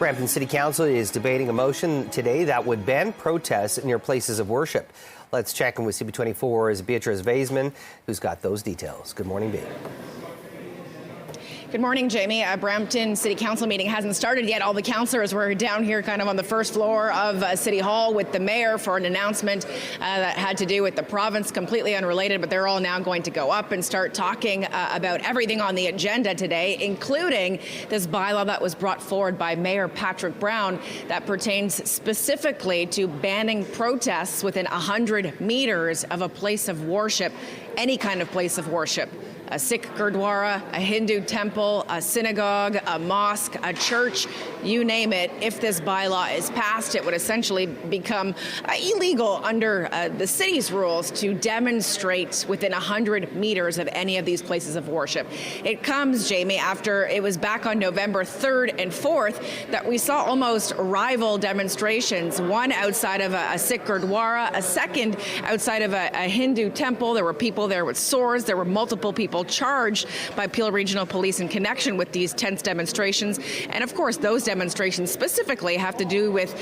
Brampton City Council is debating a motion today that would ban protests near places of worship. Let's check in with CB24's Beatrice Vaisman, who's got those details. Good morning, Bea. Good morning, Jamie. A Brampton City Council meeting hasn't started yet. All the councillors were down here kind of on the first floor of City Hall with the mayor for an announcement that had to do with the province, completely unrelated, but they're all now going to go up and start talking about everything on the agenda today, including this bylaw that was brought forward by Mayor Patrick Brown that pertains specifically to banning protests within 100 meters of a place of worship, any kind of place of worship. A Sikh Gurdwara, a Hindu temple, a synagogue, a mosque, a church, you name it. If this bylaw is passed, it would essentially become illegal under the city's rules to demonstrate within 100 meters of any of these places of worship. It comes, Jamie, after it was back on November 3rd and 4th that we saw almost rival demonstrations, one outside of a Sikh Gurdwara, a second outside of a Hindu temple. There were people there with swords. There were multiple people charged by Peel Regional Police in connection with these tense demonstrations. And of course, those demonstrations specifically have to do with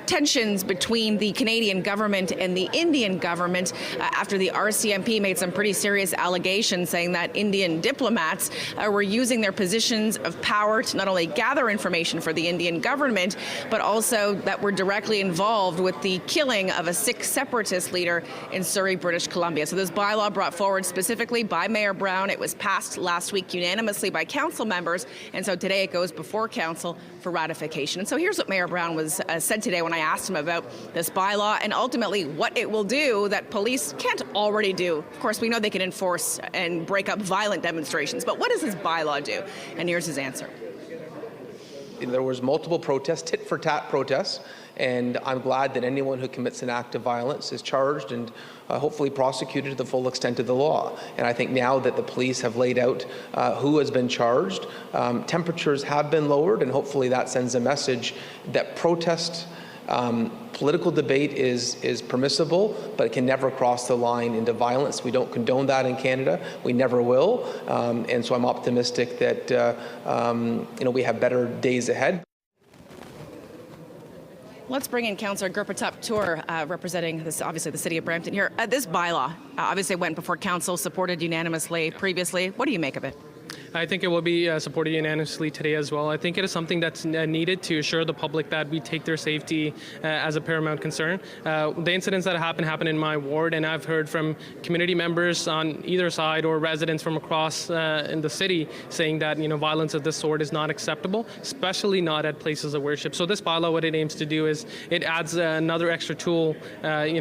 tensions between the Canadian government and the Indian government after the RCMP made some pretty serious allegations saying that Indian diplomats were using their positions of power to not only gather information for the Indian government, but also that were directly involved with the killing of a Sikh separatist leader in Surrey, British Columbia. So this bylaw brought forward specifically by Mayor Brown. It was passed last week unanimously by council members, and so today it goes before council for ratification. And so here's what Mayor Brown said today when I asked him about this bylaw and ultimately what it will do that police can't already do. Of course, we know they can enforce and break up violent demonstrations, but what does this bylaw do? And here's his answer. There was multiple protests, tit-for-tat protests, and I'm glad that anyone who commits an act of violence is charged and hopefully prosecuted to the full extent of the law. And I think now that the police have laid out who has been charged, temperatures have been lowered, and hopefully that sends a message that protest, political debate is permissible, but it can never cross the line into violence. We don't condone that in Canada. We never will. And so I'm optimistic that we have better days ahead. Let's bring in Councillor Gurpratap Tour, representing obviously the city of Brampton here. This bylaw obviously went before council, supported unanimously previously. What do you make of it? I think it will be supported unanimously today as well. I think it is something that's needed to assure the public that we take their safety as a paramount concern. The incidents that happen in my ward, and I've heard from community members on either side or residents from across in the city saying that violence of this sort is not acceptable, especially not at places of worship. So this bylaw, what it aims to do is it adds another extra tool,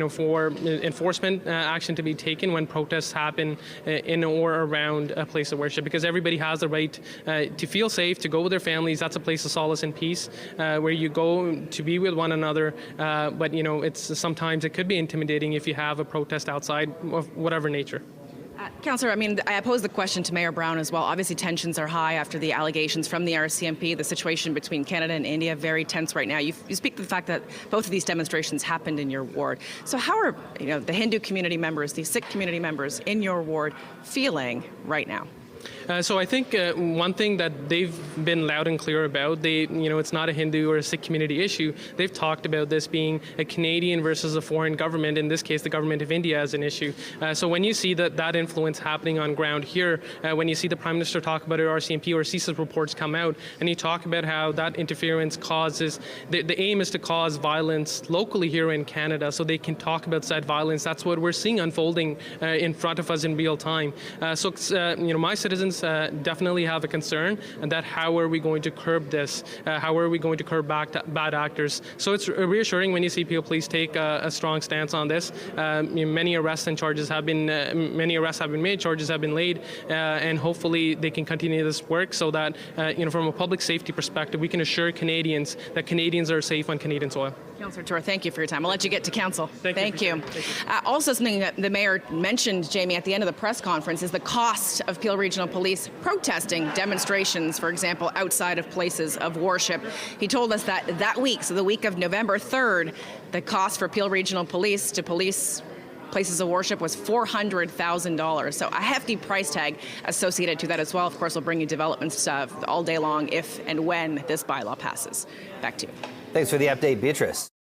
for enforcement action to be taken when protests happen in or around a place of worship, because everybody has the right to feel safe, to go with their families. That's a place of solace and peace where you go to be with one another. But sometimes it could be intimidating if you have a protest outside of whatever nature. Councillor, I posed the question to Mayor Brown as well. Obviously, tensions are high after the allegations from the RCMP. The situation between Canada and India, very tense right now. You speak to the fact that both of these demonstrations happened in your ward. So how are the Hindu community members, the Sikh community members in your ward feeling right now? So I think one thing that they've been loud and clear about, it's not a Hindu or a Sikh community issue. They've talked about this being a Canadian versus a foreign government, in this case the government of India, as an issue. So when you see that influence happening on ground here, when you see the Prime Minister talk about it, RCMP or CSIS reports come out, and you talk about how that interference causes, the aim is to cause violence locally here in Canada so they can talk about said violence. That's what we're seeing unfolding in front of us in real time. My citizens definitely have a concern, and that how are we going to curb this? How are we going to curb bad actors? So it's reassuring when you see Peel Police take a strong stance on this. Many arrests and charges have been made, charges have been laid, and hopefully they can continue this work so that from a public safety perspective, we can assure Canadians that Canadians are safe on Canadian soil. Councillor Tour, thank you for your time. I'll let you get to council. Thank you. Also, something that the mayor mentioned, Jamie, at the end of the press conference is the cost of Peel Regional Police protesting demonstrations, for example, outside of places of worship. He told us that week, so the week of November 3rd, the cost for Peel Regional Police to police places of worship was $400,000. So a hefty price tag associated to that as well. Of course, we'll bring you developments all day long if and when this bylaw passes. Back to you. Thanks for the update, Beatrice.